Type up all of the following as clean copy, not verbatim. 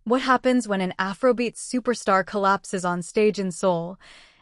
What happens when an Afrobeats superstar collapses on stage in Seoul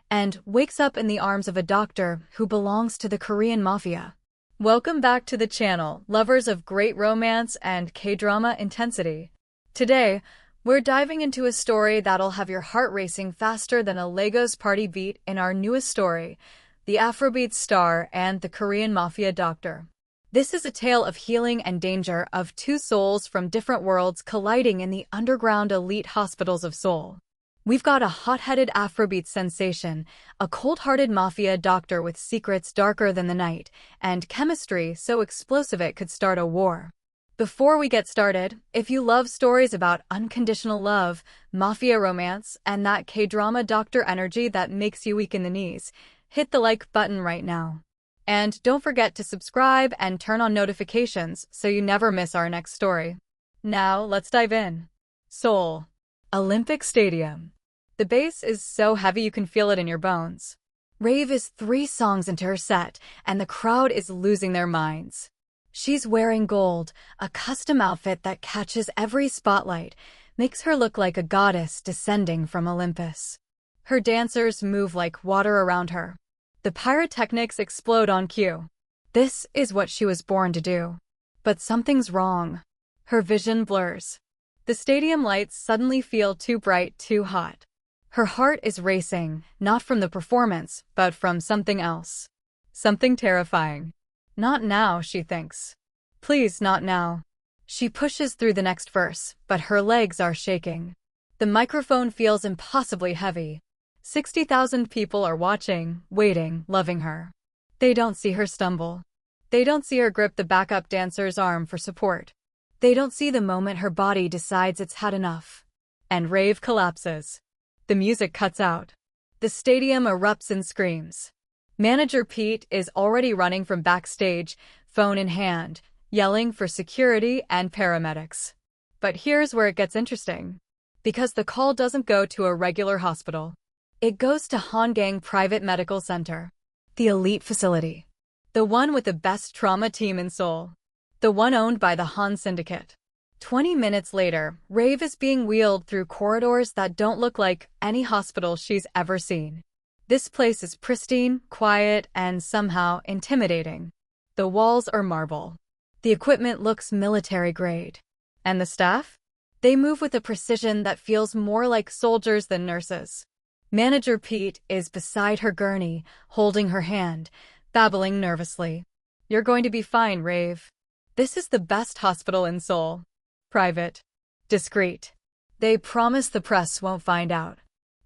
and wakes up in the arms of a doctor who belongs to the Korean Mafia? Welcome back to the channel, lovers of great romance and K-drama intensity. Today, we're diving into a story that'll have your heart racing faster than a Legos party beat in our newest story, the Afrobeats Star and the Korean Mafia Doctor. This is a tale of healing and danger, of two souls from different worlds colliding in the underground elite hospitals of Seoul. We've got a hot-headed Afrobeat sensation, a cold-hearted mafia doctor with secrets darker than the night, and chemistry so explosive it could start a war. Before we get started, if you love stories about unconditional love, mafia romance, and that K-drama doctor energy that makes you weak in the knees, hit the like button right now. And don't forget to subscribe and turn on notifications so you never miss our next story. Now, let's dive in. Seoul Olympic Stadium. The bass is so heavy you can feel it in your bones. Rave is 3 songs into her set, and the crowd is losing their minds. She's wearing gold, a custom outfit that catches every spotlight, makes her look like a goddess descending from Olympus. Her dancers move like water around her. The pyrotechnics explode on cue. This is what she was born to do. But something's wrong. Her vision blurs. The stadium lights suddenly feel too bright, too hot. Her heart is racing, not from the performance, but from something else. Something terrifying. Not now, she thinks. Please, not now. She pushes through the next verse, but her legs are shaking. The microphone feels impossibly heavy. 60,000 people are watching, waiting, loving her. They don't see her stumble. They don't see her grip the backup dancer's arm for support. They don't see the moment her body decides it's had enough. And Rave collapses. The music cuts out. The stadium erupts in screams. Manager Pete is already running from backstage, phone in hand, yelling for security and paramedics. But here's where it gets interesting. Because the call doesn't go to a regular hospital. It goes to Hangang Private Medical Center. The elite facility. The one with the best trauma team in Seoul. The one owned by the Han Syndicate. 20 minutes later, Rave is being wheeled through corridors that don't look like any hospital she's ever seen. This place is pristine, quiet, and somehow intimidating. The walls are marble. The equipment looks military-grade. And the staff? They move with a precision that feels more like soldiers than nurses. Manager Pete is beside her gurney, holding her hand, babbling nervously. You're going to be fine, Rave. This is the best hospital in Seoul. Private. Discreet. They promise the press won't find out.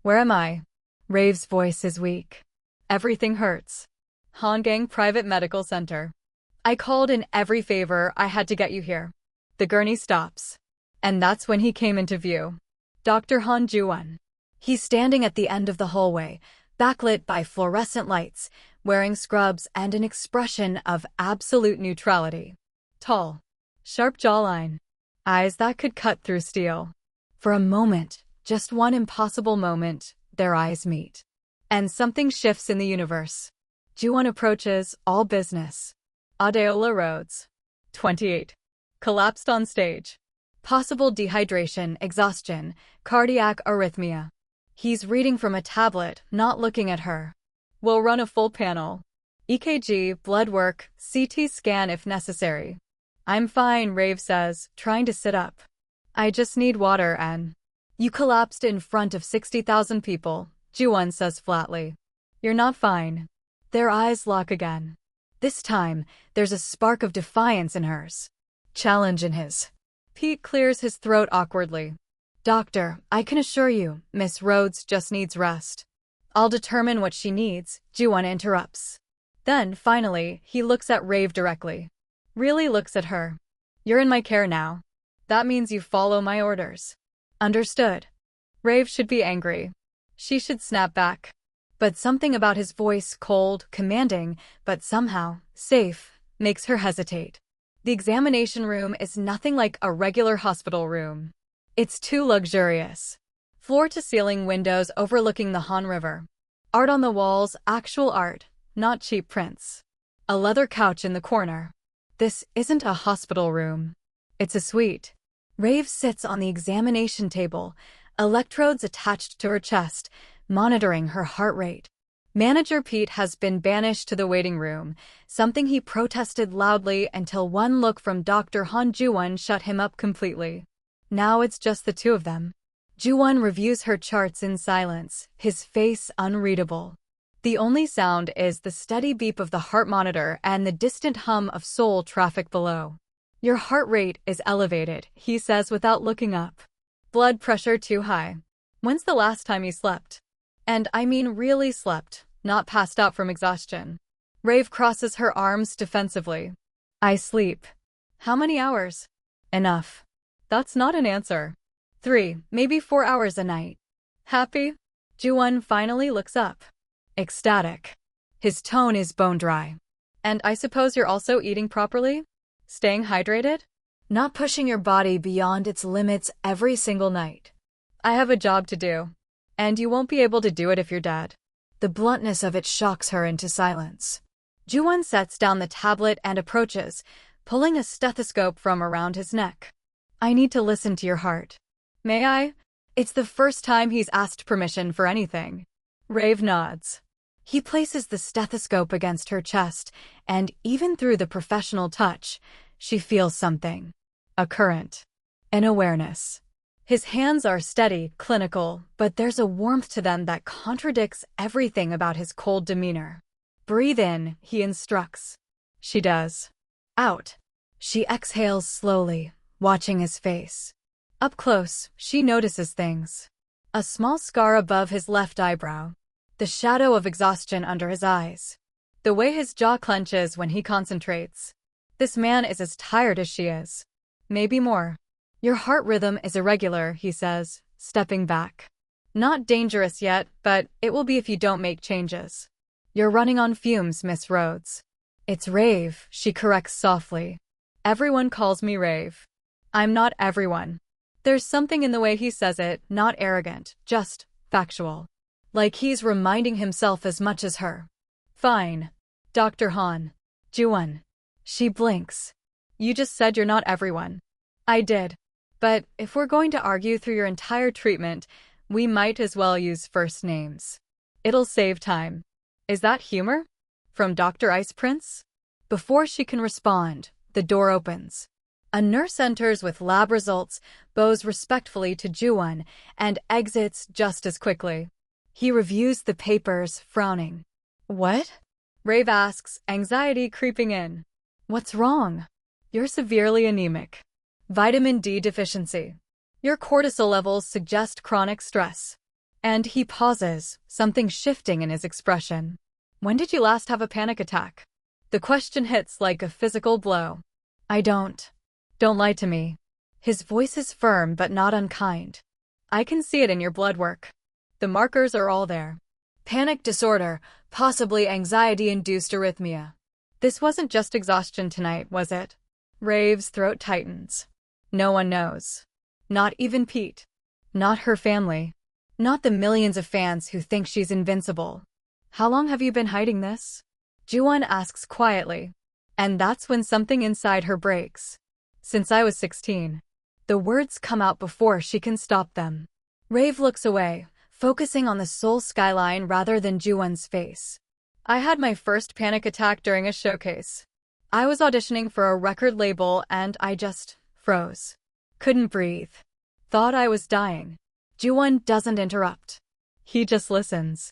Where am I? Rave's voice is weak. Everything hurts. Hangang Private Medical Center. I called in every favor I had to get you here. The gurney stops. And that's when he came into view. Dr. Han Ju-won. He's standing at the end of the hallway, backlit by fluorescent lights, wearing scrubs and an expression of absolute neutrality. Tall. Sharp jawline. Eyes that could cut through steel. For a moment, just one impossible moment, their eyes meet. And something shifts in the universe. Ju-won approaches, all business. Adeola Rhodes. 28. Collapsed on stage. Possible dehydration, exhaustion, cardiac arrhythmia. He's reading from a tablet, not looking at her. We'll run a full panel. EKG, blood work, CT scan if necessary. I'm fine, Rave says, trying to sit up. I just need water and... You collapsed in front of 60,000 people, Ju-won says flatly. You're not fine. Their eyes lock again. This time, there's a spark of defiance in hers. Challenge in his. Pete clears his throat awkwardly. Doctor, I can assure you, Miss Rhodes just needs rest. I'll determine what she needs, Ju-won interrupts. Then, finally, he looks at Rave directly. Really looks at her. You're in my care now. That means you follow my orders. Understood. Rave should be angry. She should snap back. But something about his voice, cold, commanding, but somehow safe, makes her hesitate. The examination room is nothing like a regular hospital room. It's too luxurious. Floor-to-ceiling windows overlooking the Han River. Art on the walls, actual art, not cheap prints. A leather couch in the corner. This isn't a hospital room. It's a suite. Rave sits on the examination table, electrodes attached to her chest, monitoring her heart rate. Manager Pete has been banished to the waiting room, something he protested loudly until one look from Dr. Han Ju-won shut him up completely. Now it's just the two of them. Ju-won reviews her charts in silence, his face unreadable. The only sound is the steady beep of the heart monitor and the distant hum of Seoul traffic below. Your heart rate is elevated, he says without looking up. Blood pressure too high. When's the last time you slept? And I mean really slept, not passed out from exhaustion. Rave crosses her arms defensively. I sleep. How many hours? Enough. That's not an answer. 3, maybe 4 hours a night. Happy? Ju-won finally looks up. Ecstatic. His tone is bone dry. And I suppose you're also eating properly? Staying hydrated? Not pushing your body beyond its limits every single night. I have a job to do. And you won't be able to do it if you're dead. The bluntness of it shocks her into silence. Ju-won sets down the tablet and approaches, pulling a stethoscope from around his neck. I need to listen to your heart. May I? It's the first time he's asked permission for anything. Rave nods. He places the stethoscope against her chest, and even through the professional touch, she feels something. A current. An awareness. His hands are steady, clinical, but there's a warmth to them that contradicts everything about his cold demeanor. Breathe in, he instructs. She does. Out. She exhales slowly, watching his face. Up close, she notices things. A small scar above his left eyebrow. The shadow of exhaustion under his eyes. The way his jaw clenches when he concentrates. This man is as tired as she is. Maybe more. Your heart rhythm is irregular, he says, stepping back. Not dangerous yet, but it will be if you don't make changes. You're running on fumes, Miss Rhodes. It's Rave, she corrects softly. Everyone calls me Rave. I'm not everyone. There's something in the way he says it, not arrogant, just factual. Like he's reminding himself as much as her. Fine. Dr. Han. Ju-won. She blinks. You just said you're not everyone. I did. But if we're going to argue through your entire treatment, we might as well use first names. It'll save time. Is that humor? From Dr. Ice Prince? Before she can respond, the door opens. A nurse enters with lab results, bows respectfully to Ju-won, and exits just as quickly. He reviews the papers, frowning. What? Rave asks, anxiety creeping in. What's wrong? You're severely anemic. Vitamin D deficiency. Your cortisol levels suggest chronic stress. And he pauses, something shifting in his expression. When did you last have a panic attack? The question hits like a physical blow. I don't. Don't lie to me. His voice is firm but not unkind. I can see it in your blood work. The markers are all there. Panic disorder, possibly anxiety-induced arrhythmia. This wasn't just exhaustion tonight, was it? Rave's throat tightens. No one knows. Not even Pete. Not her family. Not the millions of fans who think she's invincible. How long have you been hiding this? Ju-won asks quietly. And that's when something inside her breaks. Since I was 16. The words come out before she can stop them. Rave looks away, focusing on the Seoul skyline rather than Ju-won's face. I had my first panic attack during a showcase. I was auditioning for a record label and I just froze. Couldn't breathe. Thought I was dying. Ju-won doesn't interrupt. He just listens.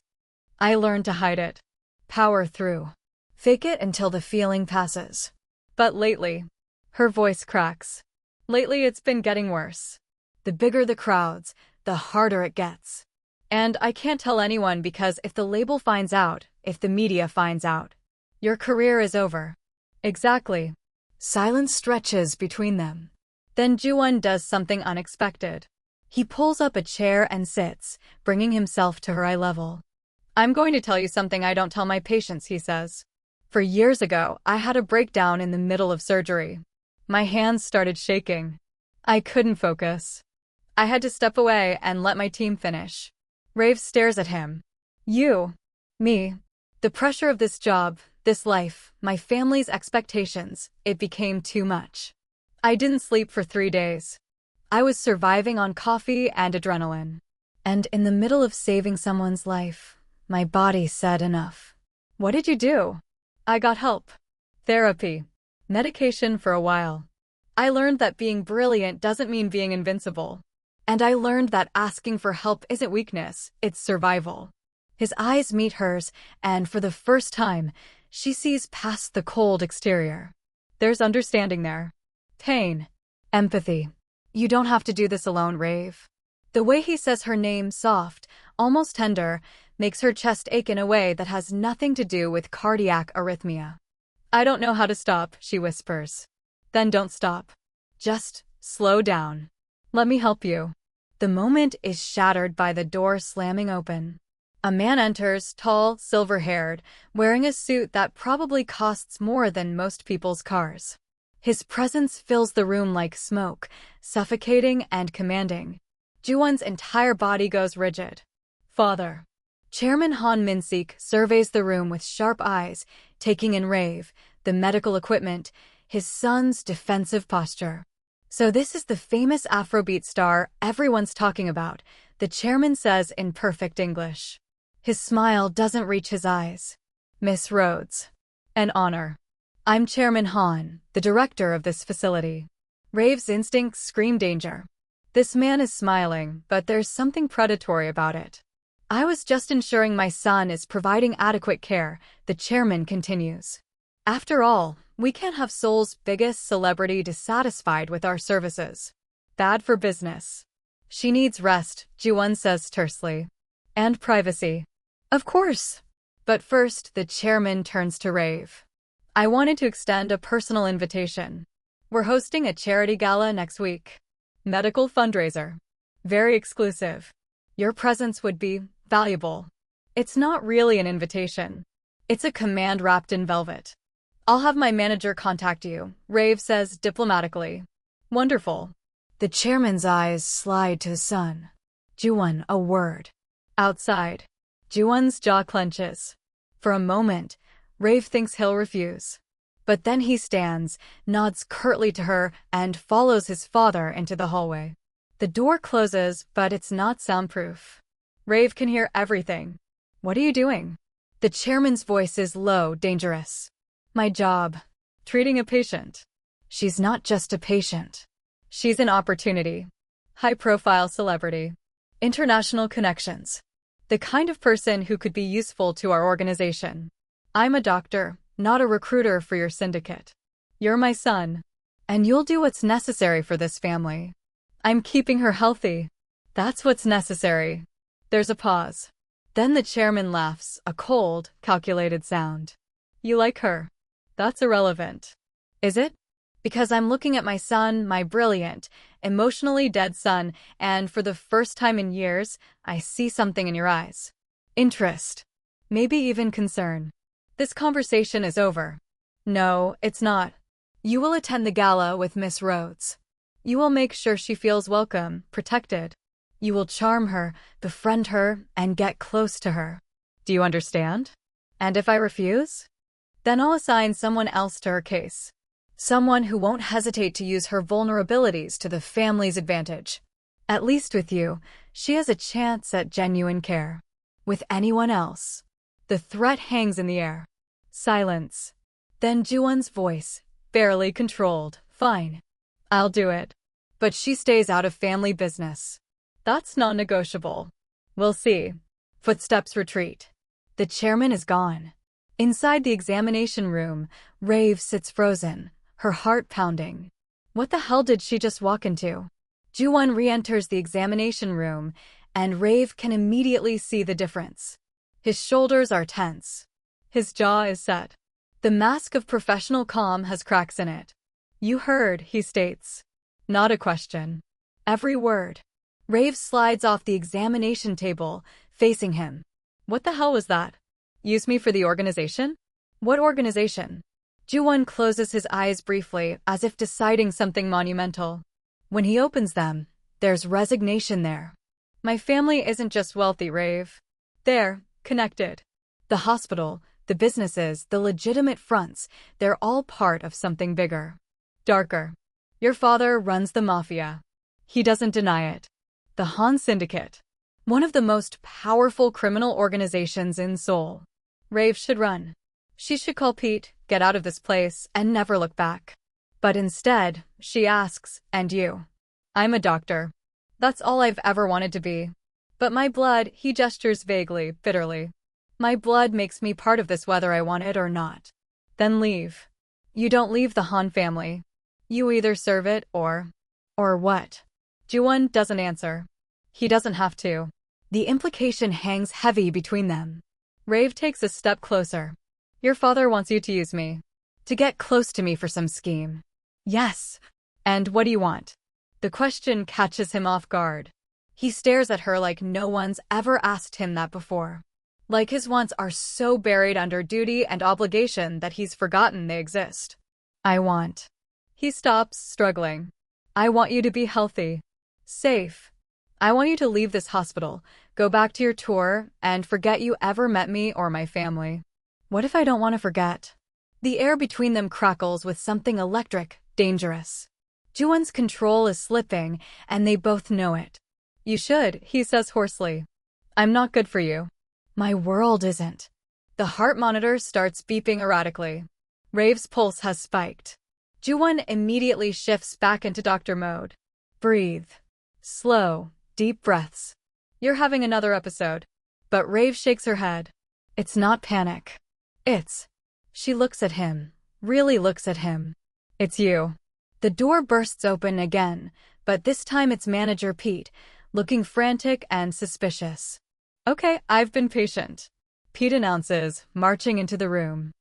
I learned to hide it. Power through. Fake it until the feeling passes. But lately, her voice cracks. Lately it's been getting worse. The bigger the crowds, the harder it gets. And I can't tell anyone because if the label finds out, if the media finds out, your career is over. Exactly. Silence stretches between them. Then Ju-won does something unexpected. He pulls up a chair and sits, bringing himself to her eye level. I'm going to tell you something I don't tell my patients, he says. For years ago, I had a breakdown in the middle of surgery. My hands started shaking. I couldn't focus. I had to step away and let my team finish. Rave stares at him. You. Me. The pressure of this job, this life, my family's expectations, it became too much. I didn't sleep for 3 days. I was surviving on coffee and adrenaline. And in the middle of saving someone's life, my body said enough. What did you do? I got help. Therapy. Medication for a while. I learned that being brilliant doesn't mean being invincible. And I learned that asking for help isn't weakness, it's survival. His eyes meet hers, and for the first time, she sees past the cold exterior. There's understanding there. Pain. Empathy. You don't have to do this alone, Rave. The way he says her name soft, almost tender, makes her chest ache in a way that has nothing to do with cardiac arrhythmia. I don't know how to stop, she whispers. Then don't stop. Just slow down. Let me help you. The moment is shattered by the door slamming open. A man enters, tall, silver-haired, wearing a suit that probably costs more than most people's cars. His presence fills the room like smoke, suffocating and commanding. Ju-won's entire body goes rigid. Father. Chairman Han Min-sik surveys the room with sharp eyes, taking in Rave, the medical equipment, his son's defensive posture. So this is the famous Afrobeats star everyone's talking about, the chairman says in perfect English. His smile doesn't reach his eyes. Miss Rhodes. An honor. I'm Chairman Han, the director of this facility. Rave's instincts scream danger. This man is smiling, but there's something predatory about it. I was just ensuring my son is providing adequate care, the chairman continues. After all, we can't have Seoul's biggest celebrity dissatisfied with our services. Bad for business. She needs rest, Ju-won says tersely. And privacy. Of course. But first, the chairman turns to Rave. I wanted to extend a personal invitation. We're hosting a charity gala next week. Medical fundraiser. Very exclusive. Your presence would be valuable. It's not really an invitation. It's a command wrapped in velvet. I'll have my manager contact you, Rave says diplomatically. Wonderful. The chairman's eyes slide to his son. Ju-won, a word. Outside. Ju-won's jaw clenches. For a moment, Rave thinks he'll refuse. But then he stands, nods curtly to her, and follows his father into the hallway. The door closes, but it's not soundproof. Rave can hear everything. What are you doing? The chairman's voice is low, dangerous. My job. Treating a patient. She's not just a patient. She's an opportunity. High-profile celebrity. International connections. The kind of person who could be useful to our organization. I'm a doctor, not a recruiter for your syndicate. You're my son. And you'll do what's necessary for this family. I'm keeping her healthy. That's what's necessary. There's a pause. Then the chairman laughs, a cold, calculated sound. You like her? That's irrelevant. Is it? Because I'm looking at my son, my brilliant, emotionally dead son, and for the first time in years, I see something in your eyes. Interest. Maybe even concern. This conversation is over. No, it's not. You will attend the gala with Miss Rhodes. You will make sure she feels welcome, protected. You will charm her, befriend her, and get close to her. Do you understand? And if I refuse? Then I'll assign someone else to her case. Someone who won't hesitate to use her vulnerabilities to the family's advantage. At least with you, she has a chance at genuine care. With anyone else, the threat hangs in the air. Silence. Then Ju-won's voice, barely controlled. Fine. I'll do it. But she stays out of family business. That's non-negotiable. We'll see. Footsteps retreat. The chairman is gone. Inside the examination room, Rave sits frozen, her heart pounding. What the hell did she just walk into? Ju-won re-enters the examination room, and Rave can immediately see the difference. His shoulders are tense. His jaw is set. The mask of professional calm has cracks in it. You heard, he states. Not a question. Every word. Rave slides off the examination table, facing him. What the hell was that? Use me for the organization? What organization? Ju-won closes his eyes briefly, as if deciding something monumental. When he opens them, there's resignation there. My family isn't just wealthy, Rave. They're connected. The hospital, the businesses, the legitimate fronts, they're all part of something bigger. Darker. Your father runs the mafia. He doesn't deny it. The Han Syndicate. One of the most powerful criminal organizations in Seoul. Rave should run. She should call Pete, get out of this place, and never look back. But instead, she asks, and you? I'm a doctor. That's all I've ever wanted to be. But my blood, he gestures vaguely, bitterly. My blood makes me part of this whether I want it or not. Then leave. You don't leave the Han family. You either serve it or what? Jiwon doesn't answer. He doesn't have to. The implication hangs heavy between them. Rave takes a step closer. Your father wants you to use me. To get close to me for some scheme. Yes. And what do you want? The question catches him off guard. He stares at her like no one's ever asked him that before. Like his wants are so buried under duty and obligation that he's forgotten they exist. I want. He stops, struggling. I want you to be healthy. Safe. I want you to leave this hospital, go back to your tour, and forget you ever met me or my family. What if I don't want to forget? The air between them crackles with something electric, dangerous. Jiwon's control is slipping, and they both know it. You should, he says hoarsely. I'm not good for you. My world isn't. The heart monitor starts beeping erratically. Rave's pulse has spiked. Jiwon immediately shifts back into doctor mode. Breathe. Slow, deep breaths. You're having another episode. But Rave shakes her head. It's not panic. It's. She looks at him, really looks at him. It's you. The door bursts open again, but this time it's manager Pete, looking frantic and suspicious. Okay, I've been patient. Pete announces, marching into the room.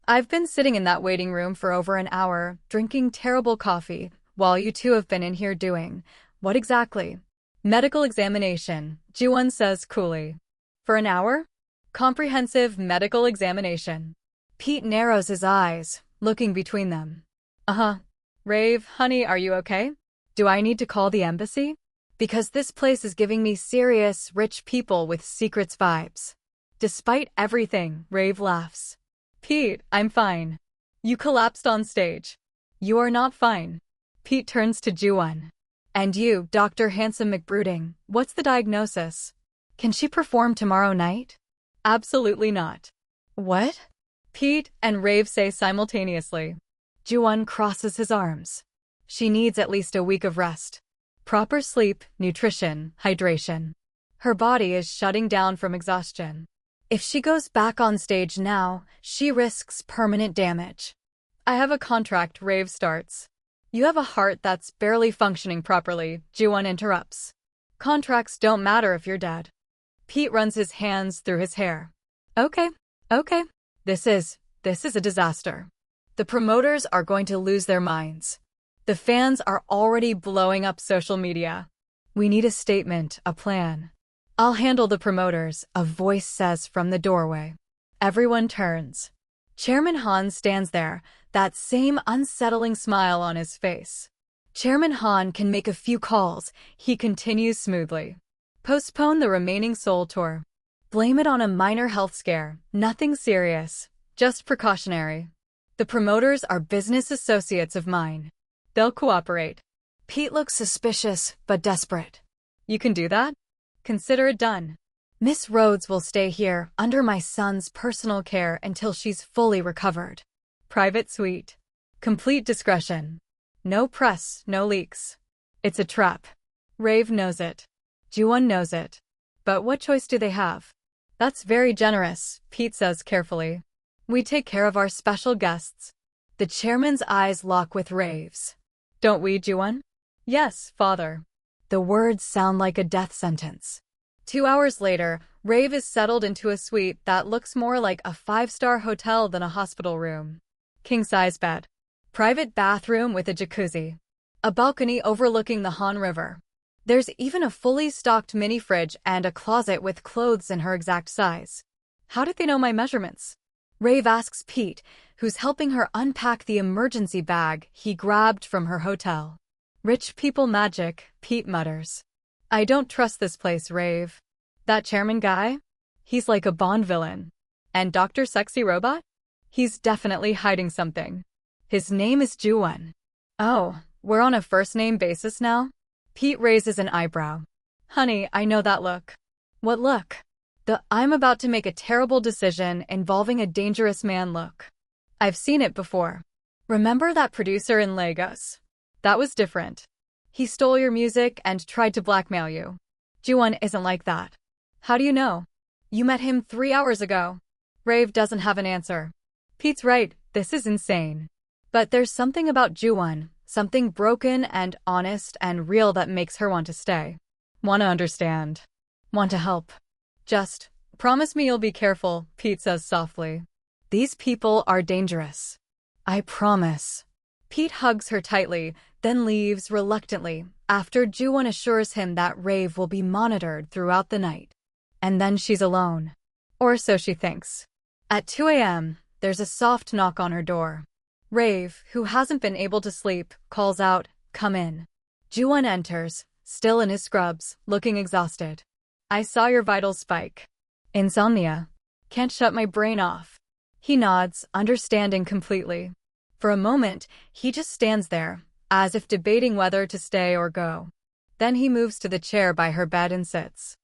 I've been sitting in that waiting room for over an hour, drinking terrible coffee, while you two have been in here doing. What exactly? Medical examination, Jiwon says coolly. For an hour? Comprehensive medical examination. Pete narrows his eyes, looking between them. Uh-huh. Rave, honey, are you okay? Do I need to call the embassy? Because this place is giving me serious, rich people with secrets vibes. Despite everything, Rave laughs. Pete, I'm fine. You collapsed on stage. You are not fine. Pete turns to Jiwon. And you, Dr. Handsome McBrooding, what's the diagnosis? Can she perform tomorrow night? Absolutely not. What? Pete and Rave say simultaneously. Jiwon crosses his arms. She needs at least a week of rest. Proper sleep, nutrition, hydration. Her body is shutting down from exhaustion. If she goes back on stage now, she risks permanent damage. I have a contract, Rave starts. You have a heart that's barely functioning properly, Jiwon interrupts. Contracts don't matter if you're dead. Pete runs his hands through his hair. Okay. This is a disaster. The promoters are going to lose their minds. The fans are already blowing up social media. We need a statement, a plan. I'll handle the promoters, a voice says from the doorway. Everyone turns. Chairman Han stands there, that same unsettling smile on his face. Chairman Han can make a few calls, he continues smoothly. Postpone the remaining Seoul tour. Blame it on a minor health scare, nothing serious, just precautionary. The promoters are business associates of mine. They'll cooperate. Pete looks suspicious, but desperate. You can do that? Consider it done. Miss Rhodes will stay here, under my son's personal care until she's fully recovered. Private suite. Complete discretion. No press, no leaks. It's a trap. Rave knows it. Jiwon knows it. But what choice do they have? That's very generous, Pete says carefully. We take care of our special guests. The chairman's eyes lock with Rave's. Don't we, Jiwon? Yes, father. The words sound like a death sentence. 2 hours later, Rave is settled into a suite that looks more like a 5-star hotel than a hospital room. King-size bed. Private bathroom with a jacuzzi. A balcony overlooking the Han River. There's even a fully stocked mini fridge and a closet with clothes in her exact size. How did they know my measurements? Rave asks Pete, who's helping her unpack the emergency bag he grabbed from her hotel. Rich people magic, Pete mutters. I don't trust this place, Rave. That chairman guy? He's like a Bond villain. And Dr. Sexy Robot? He's definitely hiding something. His name is Jiwon. Oh, we're on a first-name basis now? Pete raises an eyebrow. Honey, I know that look. What look? The I'm about to make a terrible decision involving a dangerous man look. I've seen it before. Remember that producer in Lagos? That was different. He stole your music and tried to blackmail you. Jiwon isn't like that. How do you know? You met him 3 hours ago. Rave doesn't have an answer. Pete's right, this is insane. But there's something about Jiwon, something broken and honest and real that makes her want to stay. Want to understand. Want to help. Just promise me you'll be careful, Pete says softly. These people are dangerous. I promise. Pete hugs her tightly, then leaves reluctantly, after Jiwon assures him that Rave will be monitored throughout the night. And then she's alone. Or so she thinks. At 2 a.m., there's a soft knock on her door. Rave, who hasn't been able to sleep, calls out, "Come in." Jiwon enters, still in his scrubs, looking exhausted. I saw your vitals spike. Insomnia. Can't shut my brain off. He nods, understanding completely. For a moment, he just stands there, as if debating whether to stay or go. Then he moves to the chair by her bed and sits.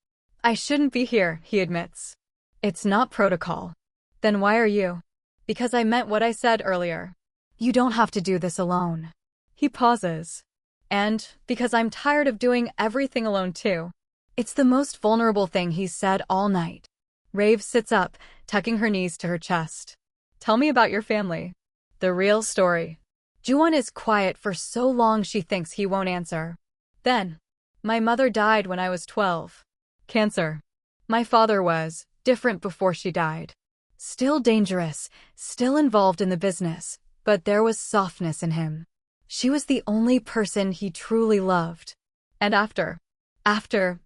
I shouldn't be here, he admits. It's not protocol. Then why are you? Because I meant what I said earlier. You don't have to do this alone. He pauses. And because I'm tired of doing everything alone too. It's the most vulnerable thing he's said all night. Rave sits up, tucking her knees to her chest. Tell me about your family. The real story. Jiwon is quiet for so long she thinks he won't answer. Then, my mother died when I was 12. Cancer. My father was different before she died. Still dangerous, still involved in the business, but there was softness in him. She was the only person he truly loved. And after,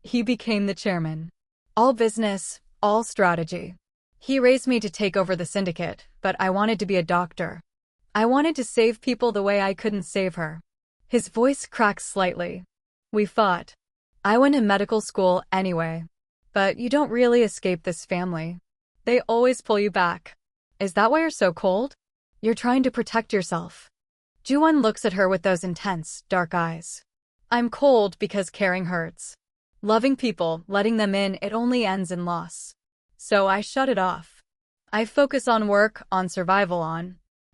he became the chairman. All business, all strategy. He raised me to take over the syndicate, but I wanted to be a doctor. I wanted to save people the way I couldn't save her. His voice cracks slightly. We fought. I went to medical school anyway. But you don't really escape this family. They always pull you back. Is that why you're so cold? You're trying to protect yourself. Jiwon looks at her with those intense, dark eyes. I'm cold because caring hurts. Loving people, letting them in, it only ends in loss. So I shut it off. I focus on work, on survival,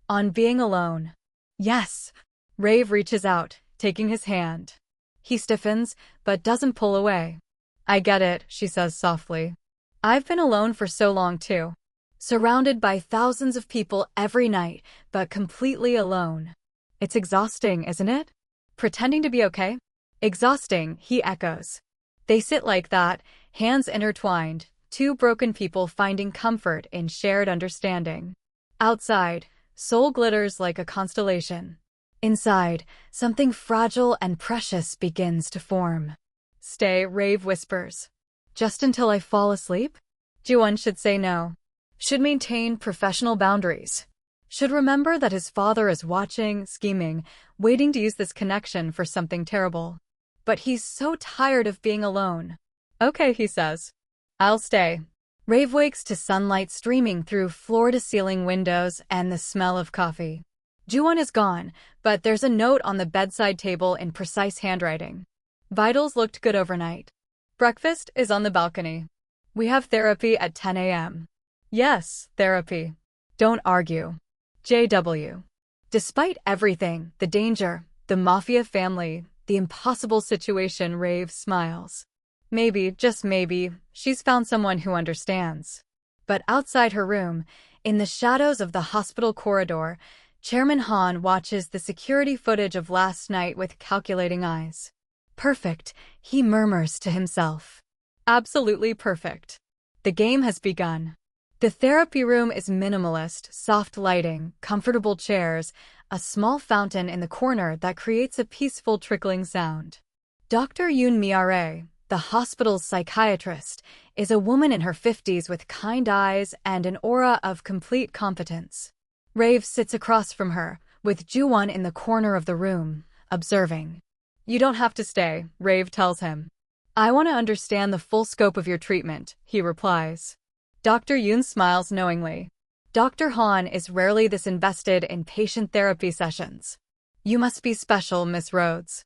on being alone. Yes. Rave reaches out, taking his hand. He stiffens, but doesn't pull away. I get it, she says softly. I've been alone for so long too. Surrounded by thousands of people every night, but completely alone. It's exhausting, isn't it? Pretending to be okay? Exhausting, he echoes. They sit like that, hands intertwined, two broken people finding comfort in shared understanding. Outside, Seoul glitters like a constellation. Inside, something fragile and precious begins to form. Stay, Rave whispers. Just until I fall asleep? Jiwon should say no. Should maintain professional boundaries. Should remember that his father is watching, scheming, waiting to use this connection for something terrible. But he's so tired of being alone. Okay, he says. I'll stay. Rave wakes to sunlight streaming through floor-to-ceiling windows and the smell of coffee. Jiwon is gone, but there's a note on the bedside table in precise handwriting. Vitals looked good overnight. Breakfast is on the balcony. We have therapy at 10 a.m. Yes, therapy. Don't argue. JW. Despite everything, the danger, the mafia family, the impossible situation, Rave smiles. Maybe, just maybe, she's found someone who understands. But outside her room, in the shadows of the hospital corridor, Chairman Han watches the security footage of last night with calculating eyes. Perfect, he murmurs to himself. Absolutely perfect. The game has begun. The therapy room is minimalist, soft lighting, comfortable chairs, a small fountain in the corner that creates a peaceful trickling sound. Dr. Yoon Mi-rae, the hospital's psychiatrist, is a woman in her 50s with kind eyes and an aura of complete competence. Rave sits across from her, with Jiwon in the corner of the room, observing. You don't have to stay, Rave tells him. I want to understand the full scope of your treatment, he replies. Dr. Yoon smiles knowingly. Dr. Han is rarely this invested in patient therapy sessions. You must be special, Miss Rhodes.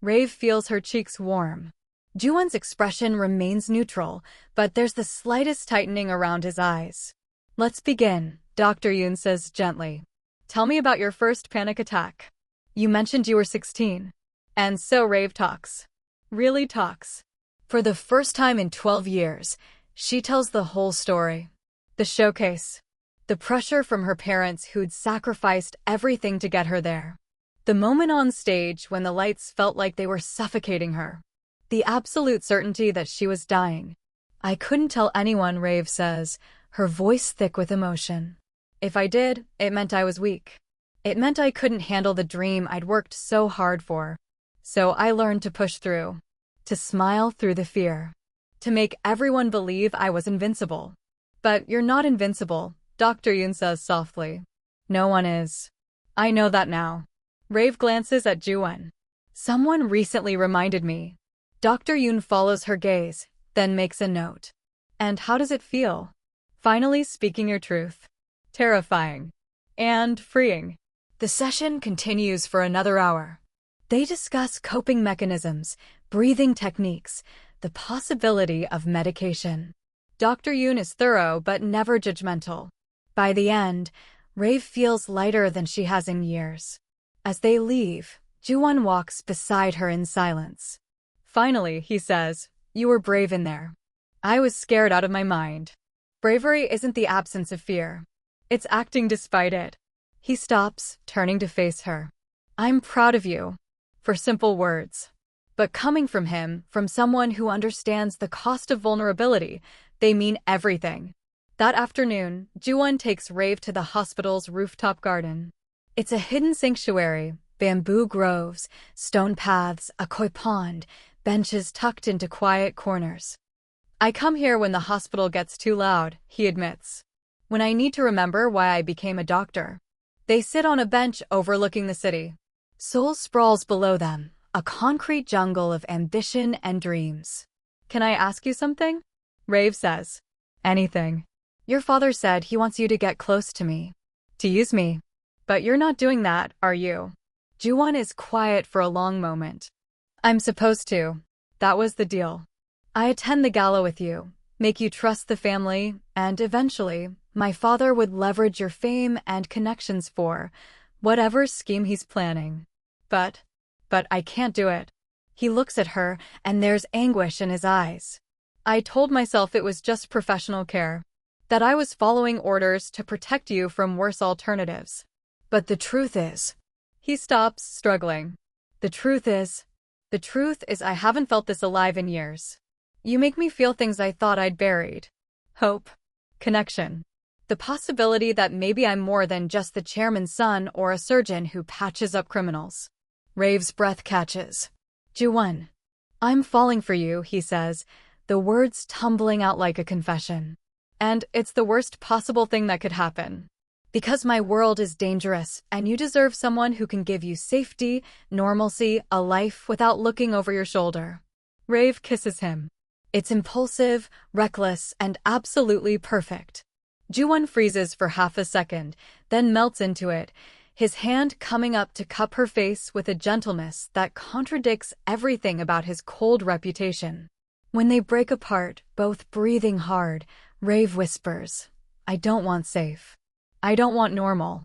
Rave feels her cheeks warm. Juwon's expression remains neutral, but there's the slightest tightening around his eyes. Let's begin, Dr. Yoon says gently. Tell me about your first panic attack. You mentioned you were 16. And so Rave talks. Really talks. For the first time in 12 years, she tells the whole story. The showcase. The pressure from her parents who'd sacrificed everything to get her there. The moment on stage when the lights felt like they were suffocating her. The absolute certainty that she was dying. I couldn't tell anyone, Rave says, her voice thick with emotion. If I did, it meant I was weak. It meant I couldn't handle the dream I'd worked so hard for. So I learned to push through. To smile through the fear. To make everyone believe I was invincible. But you're not invincible, Dr. Yoon says softly. No one is. I know that now. Rave glances at Juwon. Someone recently reminded me. Dr. Yoon follows her gaze, then makes a note. And how does it feel? Finally speaking your truth. Terrifying. And freeing. The session continues for another hour. They discuss coping mechanisms, breathing techniques, the possibility of medication. Dr. Yoon is thorough but never judgmental. By the end, Rave feels lighter than she has in years. As they leave, Juwon walks beside her in silence. Finally, he says, you were brave in there. I was scared out of my mind. Bravery isn't the absence of fear. It's acting despite it. He stops, turning to face her. I'm proud of you. For simple words. But coming from him, from someone who understands the cost of vulnerability, they mean everything. That afternoon, Juwon takes Rave to the hospital's rooftop garden. It's a hidden sanctuary, bamboo groves, stone paths, a koi pond, benches tucked into quiet corners. I come here when the hospital gets too loud, he admits. When I need to remember why I became a doctor. They sit on a bench overlooking the city. Seoul sprawls below them, a concrete jungle of ambition and dreams. Can I ask you something? Rave says. Anything. Your father said he wants you to get close to me. To use me. But you're not doing that, are you? Juwon is quiet for a long moment. I'm supposed to. That was the deal. I attend the gala with you, make you trust the family, and eventually, my father would leverage your fame and connections for whatever scheme he's planning. But I can't do it. He looks at her, and there's anguish in his eyes. I told myself it was just professional care. That I was following orders to protect you from worse alternatives. But the truth is... He stops, struggling. The truth is I haven't felt this alive in years. You make me feel things I thought I'd buried. Hope. Connection. The possibility that maybe I'm more than just the chairman's son or a surgeon who patches up criminals. Rave's breath catches. Juwon. I'm falling for you, he says, the words tumbling out like a confession. And it's the worst possible thing that could happen. Because my world is dangerous, and you deserve someone who can give you safety, normalcy, a life without looking over your shoulder. Rave kisses him. It's impulsive, reckless, and absolutely perfect. Juwon freezes for half a second, then melts into it, his hand coming up to cup her face with a gentleness that contradicts everything about his cold reputation. When they break apart, both breathing hard, Rave whispers, I don't want safe. I don't want normal.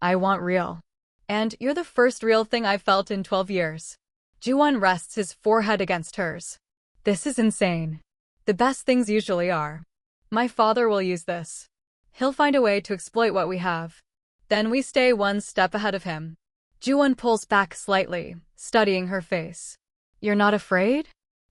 I want real. And you're the first real thing I've felt in 12 years. Juwon rests his forehead against hers. This is insane. The best things usually are. My father will use this. He'll find a way to exploit what we have. Then we stay one step ahead of him. Juwon pulls back slightly, studying her face. You're not afraid?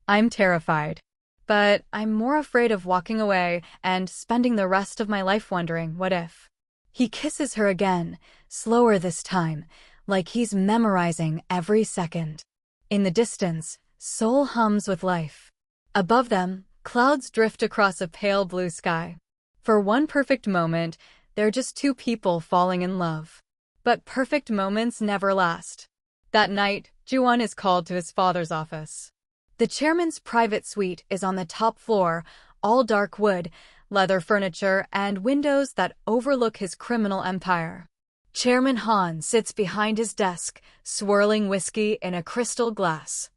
I'm terrified. But I'm more afraid of walking away and spending the rest of my life wondering, what if? He kisses her again, slower this time, like he's memorizing every second. In the distance, Seoul hums with life. Above them, clouds drift across a pale blue sky. For one perfect moment, they're just two people falling in love. But perfect moments never last. That night, Juwon is called to his father's office. The chairman's private suite is on the top floor, all dark wood, leather furniture, and windows that overlook his criminal empire. Chairman Han sits behind his desk, swirling whiskey in a crystal glass.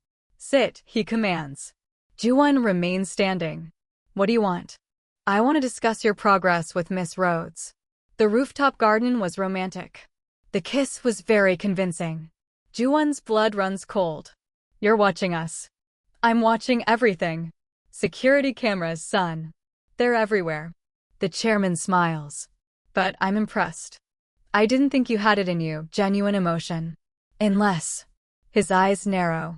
Sit, he commands. Ju-won remains standing. What do you want? I want to discuss your progress with Miss Rhodes. The rooftop garden was romantic. The kiss was very convincing. Ju-won's blood runs cold. You're watching us. I'm watching everything. Security cameras, son. They're everywhere. The chairman smiles. But I'm impressed. I didn't think you had it in you, genuine emotion. Unless. His eyes narrow.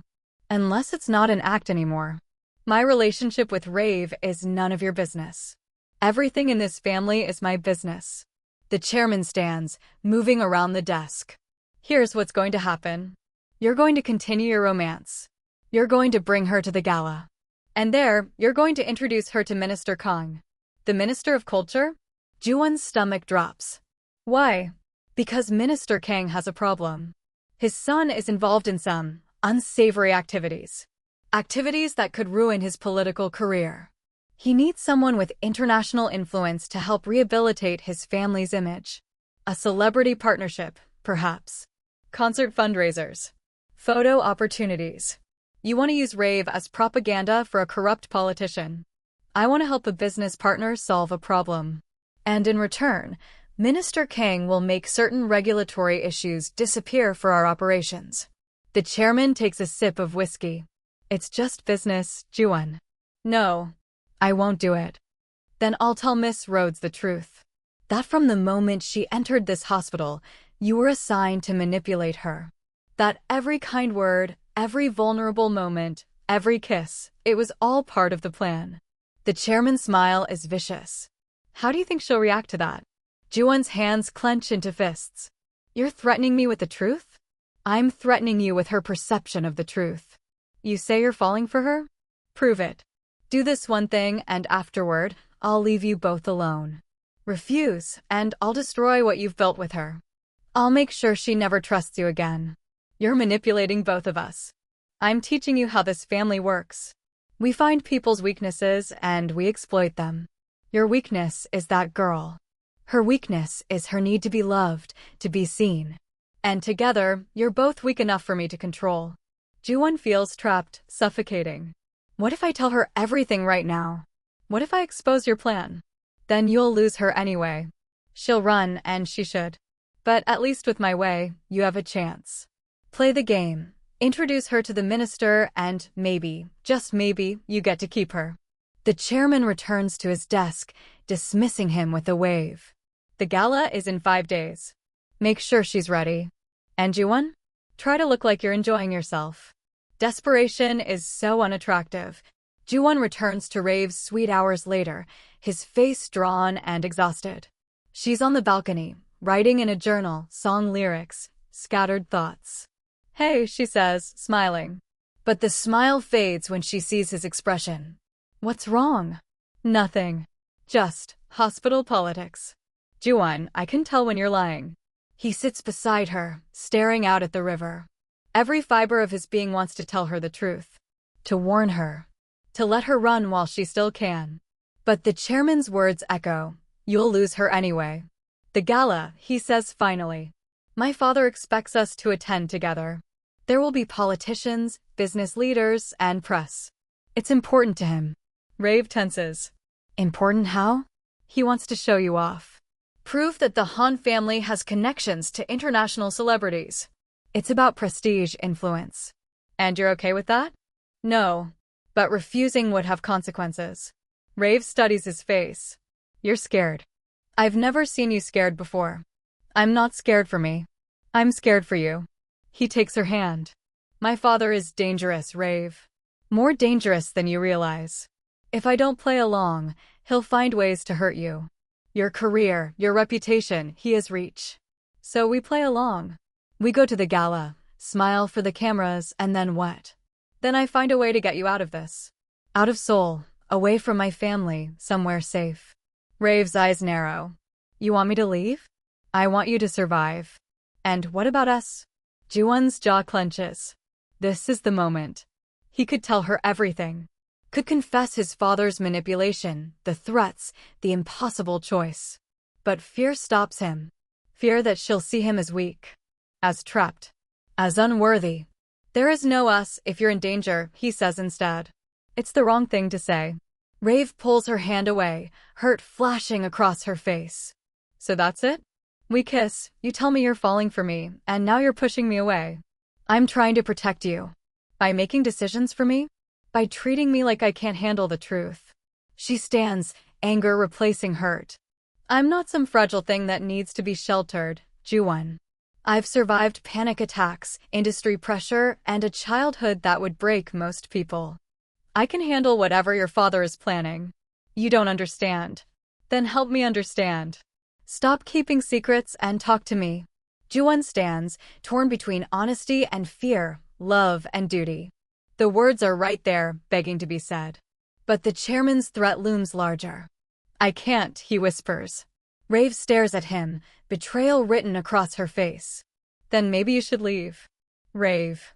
Unless it's not an act anymore. My relationship with Rave is none of your business. Everything in this family is my business. The chairman stands, moving around the desk. Here's what's going to happen. You're going to continue your romance. You're going to bring her to the gala. And there, you're going to introduce her to Minister Kang. The Minister of Culture? Ju-won's stomach drops. Why? Because Minister Kang has a problem. His son is involved in some unsavory activities. Activities that could ruin his political career. He needs someone with international influence to help rehabilitate his family's image. A celebrity partnership, perhaps. Concert fundraisers. Photo opportunities. You want to use Rave as propaganda for a corrupt politician. I want to help a business partner solve a problem. And in return, Minister Kang will make certain regulatory issues disappear for our operations. The chairman takes a sip of whiskey. It's just business, Ju-won. No, I won't do it. Then I'll tell Miss Rhodes the truth. That from the moment she entered this hospital, you were assigned to manipulate her. That every kind word, every vulnerable moment, every kiss, it was all part of the plan. The chairman's smile is vicious. How do you think she'll react to that? Ju-won's hands clench into fists. You're threatening me with the truth? I'm threatening you with her perception of the truth. You say you're falling for her? Prove it. Do this one thing and afterward, I'll leave you both alone. Refuse, and I'll destroy what you've built with her. I'll make sure she never trusts you again. You're manipulating both of us. I'm teaching you how this family works. We find people's weaknesses and we exploit them. Your weakness is that girl. Her weakness is her need to be loved, to be seen. And together, you're both weak enough for me to control. Ju-won feels trapped, suffocating. What if I tell her everything right now? What if I expose your plan? Then you'll lose her anyway. She'll run, and she should. But at least with my way, you have a chance. Play the game. Introduce her to the minister, and maybe, just maybe, you get to keep her. The chairman returns to his desk, dismissing him with a wave. The gala is in 5 days. Make sure she's ready. And Ju-won? Try to look like you're enjoying yourself. Desperation is so unattractive. Ju-won returns to Rave's suite hours later, his face drawn and exhausted. She's on the balcony, writing in a journal, song lyrics, scattered thoughts. Hey, she says, smiling. But the smile fades when she sees his expression. What's wrong? Nothing. Just hospital politics. Ju-won, I can tell when you're lying. He sits beside her, staring out at the river. Every fiber of his being wants to tell her the truth. To warn her. To let her run while she still can. But the chairman's words echo. You'll lose her anyway. The gala, he says finally. My father expects us to attend together. There will be politicians, business leaders, and press. It's important to him. Rave tenses. Important how? He wants to show you off. Prove that the Han family has connections to international celebrities. It's about prestige influence. And you're okay with that? No. But refusing would have consequences. Rave studies his face. You're scared. I've never seen you scared before. I'm not scared for me. I'm scared for you. He takes her hand. My father is dangerous, Rave. More dangerous than you realize. If I don't play along, he'll find ways to hurt you. Your career, your reputation, he has reach. So we play along. We go to the gala, smile for the cameras, and then what? Then I find a way to get you out of this. Out of Seoul, away from my family, somewhere safe. Rave's eyes narrow. You want me to leave? I want you to survive. And what about us? Ju-won's jaw clenches. This is the moment. He could tell her everything. Could confess his father's manipulation, the threats, the impossible choice. But fear stops him. Fear that she'll see him as weak. As trapped. As unworthy. There is no us if you're in danger, he says instead. It's the wrong thing to say. Rave pulls her hand away, hurt flashing across her face. So that's it? We kiss, you tell me you're falling for me, and now you're pushing me away. I'm trying to protect you. By making decisions for me? By treating me like I can't handle the truth. She stands, anger replacing hurt. I'm not some fragile thing that needs to be sheltered, Ju-won. I've survived panic attacks, industry pressure, and a childhood that would break most people. I can handle whatever your father is planning. You don't understand. Then help me understand. Stop keeping secrets and talk to me. Ju-won stands, torn between honesty and fear, love and duty. The words are right there, begging to be said. But the chairman's threat looms larger. I can't, he whispers. Rave stares at him, betrayal written across her face. Then maybe you should leave. Rave.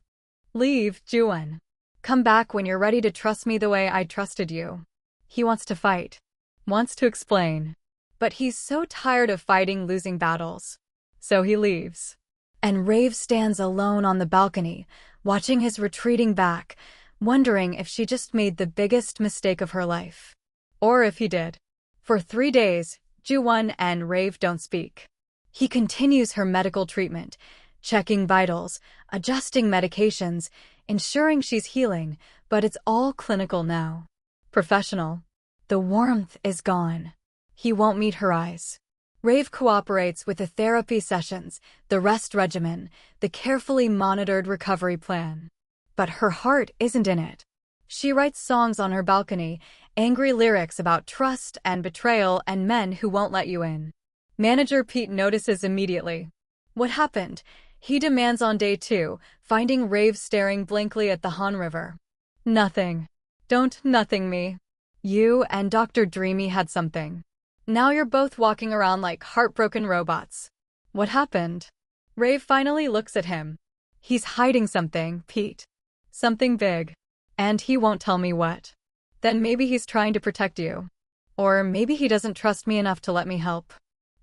Leave, Ju-won. Come back when you're ready to trust me the way I trusted you. He wants to fight. Wants to explain. But he's so tired of fighting losing battles. So he leaves. And Rave stands alone on the balcony, watching his retreating back, wondering if she just made the biggest mistake of her life. Or if he did. For 3 days, Ju-won and Rave don't speak. He continues her medical treatment, checking vitals, adjusting medications, ensuring she's healing, but it's all clinical now. Professional. The warmth is gone. He won't meet her eyes. Rave cooperates with the therapy sessions, the rest regimen, the carefully monitored recovery plan. But her heart isn't in it. She writes songs on her balcony, angry lyrics about trust and betrayal and men who won't let you in. Manager Pete notices immediately. What happened? He demands on day 2, finding Rave staring blankly at the Han River. Nothing. Don't nothing me. You and Dr. Dreamy had something. Now you're both walking around like heartbroken robots. What happened? Rave finally looks at him. He's hiding something, Pete. Something big. And he won't tell me what. Then maybe he's trying to protect you. Or maybe he doesn't trust me enough to let me help.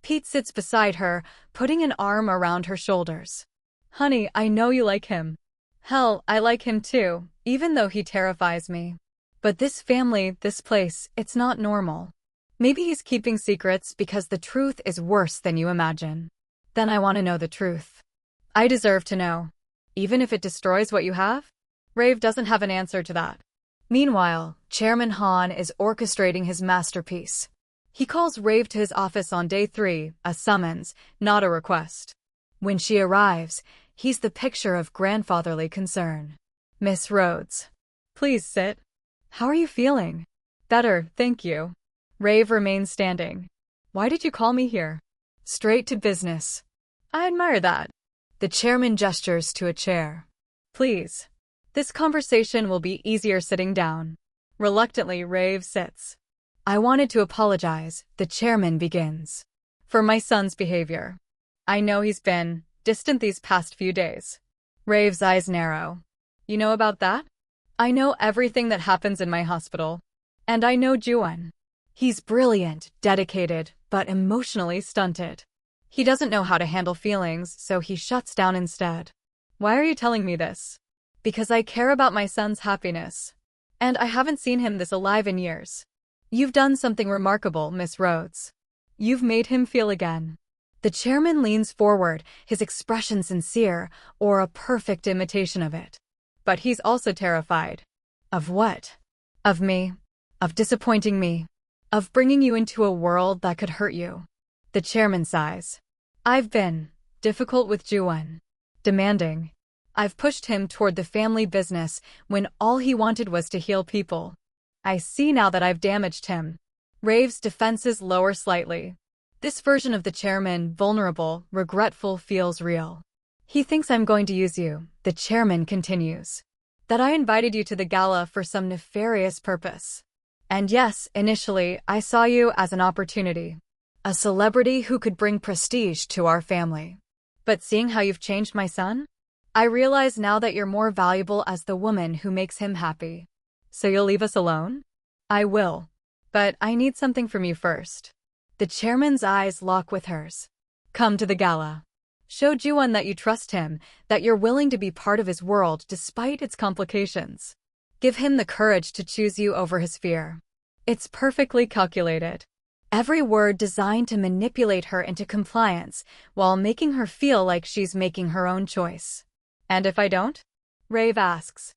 Pete sits beside her, putting an arm around her shoulders. Honey, I know you like him. Hell, I like him too, even though he terrifies me. But this family, this place, it's not normal. Maybe he's keeping secrets because the truth is worse than you imagine. Then I want to know the truth. I deserve to know. Even if it destroys what you have? Rave doesn't have an answer to that. Meanwhile, Chairman Han is orchestrating his masterpiece. He calls Rave to his office on day 3, a summons, not a request. When she arrives, he's the picture of grandfatherly concern. Miss Rhodes. Please sit. How are you feeling? Better, thank you. Rave remains standing. Why did you call me here? Straight to business. I admire that. The chairman gestures to a chair. Please. This conversation will be easier sitting down. Reluctantly, Rave sits. I wanted to apologize, the chairman begins. For my son's behavior. I know he's been distant these past few days. Rave's eyes narrow. You know about that? I know everything that happens in my hospital. And I know Ju-won. He's brilliant, dedicated, but emotionally stunted. He doesn't know how to handle feelings, so he shuts down instead. Why are you telling me this? Because I care about my son's happiness. And I haven't seen him this alive in years. You've done something remarkable, Miss Rhodes. You've made him feel again. The chairman leans forward, his expression sincere, or a perfect imitation of it. But he's also terrified. Of what? Of me. Of disappointing me. Of bringing you into a world that could hurt you. The chairman sighs. I've been difficult with Ju-won. Demanding. I've pushed him toward the family business when all he wanted was to heal people. I see now that I've damaged him. Rave's defenses lower slightly. This version of the chairman, vulnerable, regretful, feels real. He thinks I'm going to use you, the chairman continues. That I invited you to the gala for some nefarious purpose. And yes, initially, I saw you as an opportunity. A celebrity who could bring prestige to our family. But seeing how you've changed my son? I realize now that you're more valuable as the woman who makes him happy. So you'll leave us alone? I will. But I need something from you first. The chairman's eyes lock with hers. Come to the gala. Show Ju-won that you trust him, that you're willing to be part of his world despite its complications. Give him the courage to choose you over his fear. It's perfectly calculated. Every word designed to manipulate her into compliance while making her feel like she's making her own choice. And if I don't? Rave asks.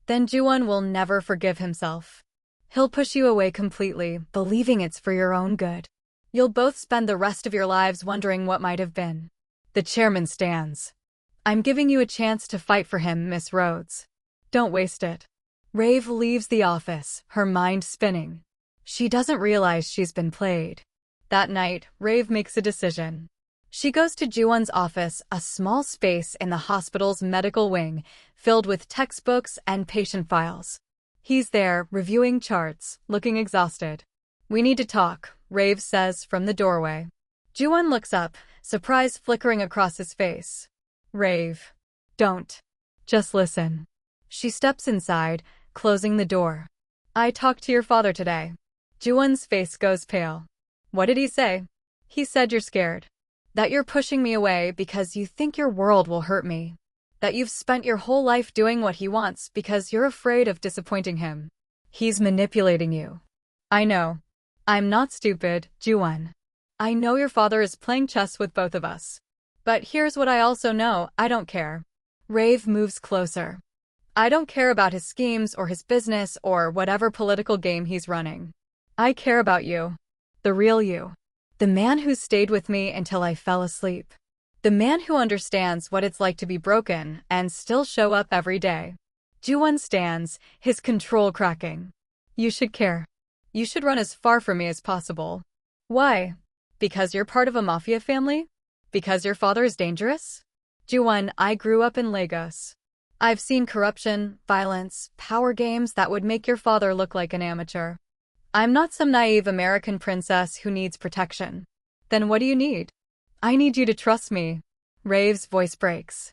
Then Ju-won will never forgive himself. He'll push you away completely, believing it's for your own good. You'll both spend the rest of your lives wondering what might have been. The chairman stands. I'm giving you a chance to fight for him, Miss Rhodes. Don't waste it. Rave leaves the office, her mind spinning. She doesn't realize she's been played. That night, Rave makes a decision. She goes to Ju-won's office, a small space in the hospital's medical wing, filled with textbooks and patient files. He's there, reviewing charts, looking exhausted. We need to talk, Rave says from the doorway. Ju-won looks up, surprise flickering across his face. Rave. Don't. Just listen. She steps inside, closing the door. I talked to your father today. Ju-won's face goes pale. What did he say? He said you're scared. That you're pushing me away because you think your world will hurt me. That you've spent your whole life doing what he wants because you're afraid of disappointing him. He's manipulating you. I know. I'm not stupid, Ju-won. I know your father is playing chess with both of us. But here's what I also know, I don't care. Rave moves closer. I don't care about his schemes or his business or whatever political game he's running. I care about you. The real you. The man who stayed with me until I fell asleep. The man who understands what it's like to be broken and still show up every day. Ju-won stands, his control cracking. You should care. You should run as far from me as possible. Why? Because you're part of a mafia family? Because your father is dangerous? Ju-won, I grew up in Lagos. I've seen corruption, violence, power games that would make your father look like an amateur. I'm not some naive American princess who needs protection. Then what do you need? I need you to trust me. Rave's voice breaks.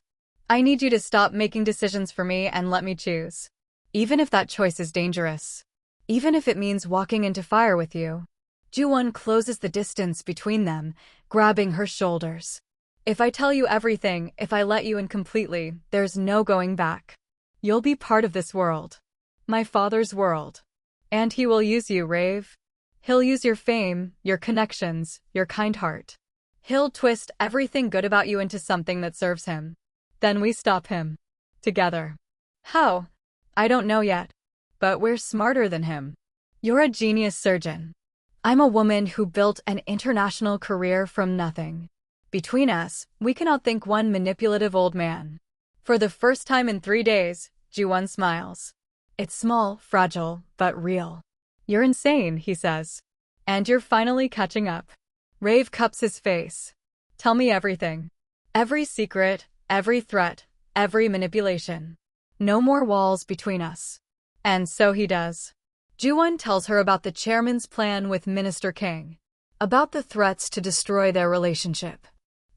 I need you to stop making decisions for me and let me choose. Even if that choice is dangerous. Even if it means walking into fire with you. Ju-won closes the distance between them, grabbing her shoulders. If I tell you everything, if I let you in completely, there's no going back. You'll be part of this world. My father's world. And he will use you, Rave. He'll use your fame, your connections, your kind heart. He'll twist everything good about you into something that serves him. Then we stop him. Together. How? I don't know yet. But we're smarter than him. You're a genius surgeon. I'm a woman who built an international career from nothing. Between us, we can outthink one manipulative old man. For the first time in 3 days, Ju-won smiles. It's small, fragile, but real. You're insane, he says. And you're finally catching up. Rave cups his face. Tell me everything. Every secret, every threat, every manipulation. No more walls between us. And so he does. Ju-won tells her about the chairman's plan with Minister King. About the threats to destroy their relationship.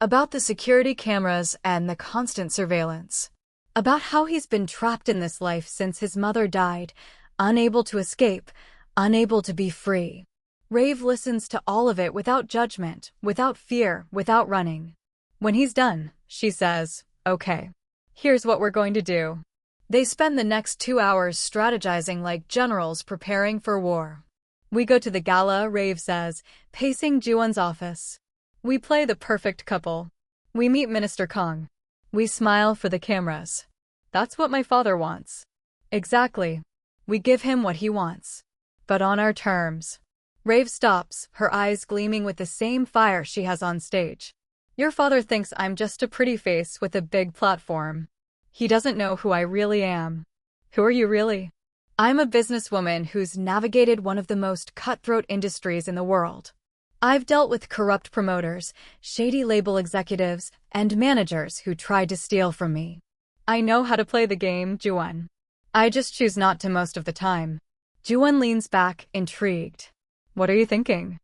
About the security cameras and the constant surveillance. About how he's been trapped in this life since his mother died, unable to escape, unable to be free. Rave listens to all of it without judgment, without fear, without running. When he's done, she says, okay. Here's what we're going to do. They spend the next 2 hours strategizing like generals preparing for war. We go to the gala, Rave says, pacing Ju-won's office. We play the perfect couple. We meet Minister Kong. We smile for the cameras. That's what my father wants. Exactly. We give him what he wants. But on our terms. Rave stops, her eyes gleaming with the same fire she has on stage. Your father thinks I'm just a pretty face with a big platform. He doesn't know who I really am. Who are you really? I'm a businesswoman who's navigated one of the most cutthroat industries in the world. I've dealt with corrupt promoters, shady label executives, and managers who tried to steal from me. I know how to play the game, Ju-won. I just choose not to most of the time. Ju-won leans back, intrigued. What are you thinking?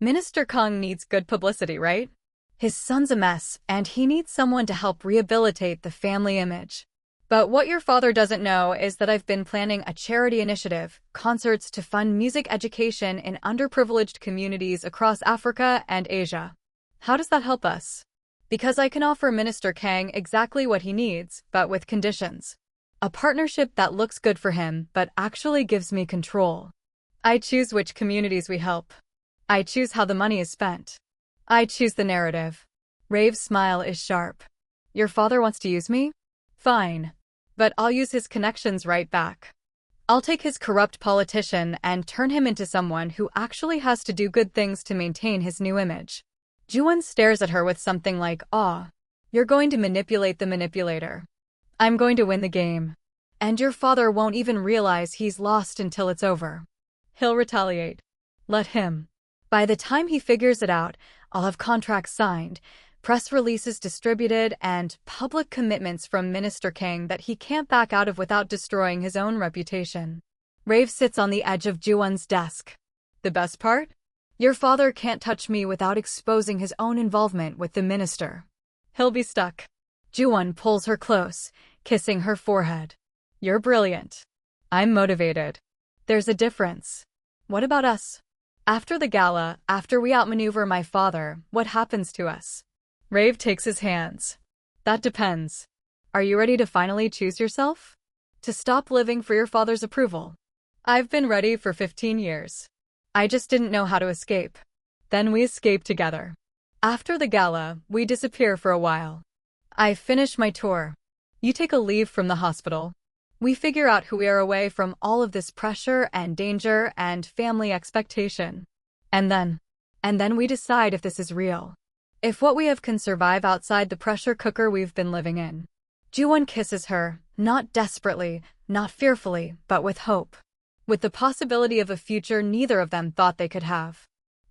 Minister Kong needs good publicity, right? His son's a mess, and he needs someone to help rehabilitate the family image. But what your father doesn't know is that I've been planning a charity initiative, concerts to fund music education in underprivileged communities across Africa and Asia. How does that help us? Because I can offer Minister Kang exactly what he needs, but with conditions. A partnership that looks good for him, but actually gives me control. I choose which communities we help. I choose how the money is spent. I choose the narrative. Rave's smile is sharp. Your father wants to use me? Fine. But I'll use his connections right back. I'll take his corrupt politician and turn him into someone who actually has to do good things to maintain his new image. Ju-won stares at her with something like awe. You're going to manipulate the manipulator. I'm going to win the game. And your father won't even realize he's lost until it's over. He'll retaliate. Let him. By the time he figures it out, I'll have contracts signed, press releases distributed, and public commitments from Minister Kang that he can't back out of without destroying his own reputation. Rave sits on the edge of Ju-won's desk. The best part? Your father can't touch me without exposing his own involvement with the minister. He'll be stuck. Ju-won pulls her close, kissing her forehead. You're brilliant. I'm motivated. There's a difference. What about us? After the gala, after we outmaneuver my father, what happens to us? Rave takes his hands. That depends. Are you ready to finally choose yourself? To stop living for your father's approval? I've been ready for 15 years. I just didn't know how to escape. Then we escape together. After the gala, we disappear for a while. I finish my tour. You take a leave from the hospital. We figure out who we are away from all of this pressure and danger and family expectation. And then we decide if this is real. If what we have can survive outside the pressure cooker we've been living in. Ju-won kisses her, not desperately, not fearfully, but with hope. With the possibility of a future neither of them thought they could have.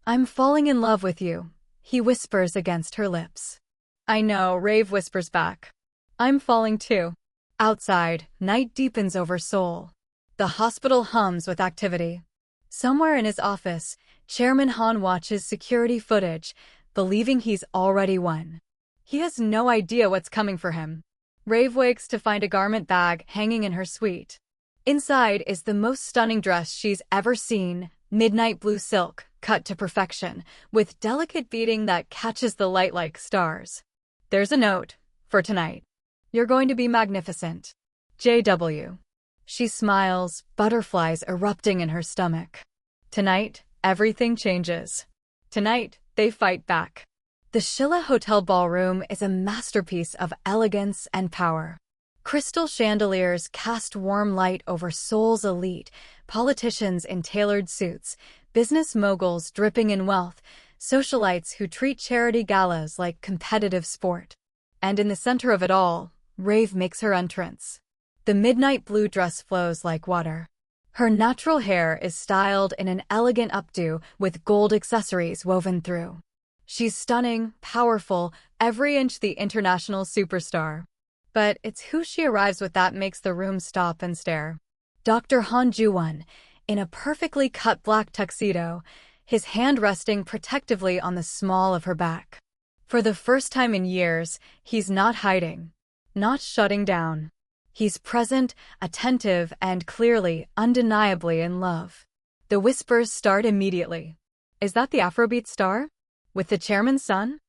I'm falling in love with you, he whispers against her lips. I know, Rave whispers back. I'm falling too. Outside, night deepens over Seoul. The hospital hums with activity. Somewhere in his office, Chairman Han watches security footage, believing he's already won. He has no idea what's coming for him. Rave wakes to find a garment bag hanging in her suite. Inside is the most stunning dress she's ever seen, midnight blue silk, cut to perfection, with delicate beading that catches the light like stars. There's a note, for tonight. You're going to be magnificent. JW. She smiles, butterflies erupting in her stomach. Tonight, everything changes. Tonight, they fight back. The Shilla Hotel ballroom is a masterpiece of elegance and power. Crystal chandeliers cast warm light over Seoul's elite, politicians in tailored suits, business moguls dripping in wealth, socialites who treat charity galas like competitive sport. And in the center of it all, Rave makes her entrance. The midnight blue dress flows like water. Her natural hair is styled in an elegant updo with gold accessories woven through. She's stunning, powerful, every inch the international superstar. But it's who she arrives with that makes the room stop and stare. Dr. Han Ju-won, in a perfectly cut black tuxedo, his hand resting protectively on the small of her back. For the first time in years, he's not hiding. Not shutting down. He's present, attentive, and clearly, undeniably in love. The whispers start immediately. Is that the Afrobeats Star? With the chairman's son?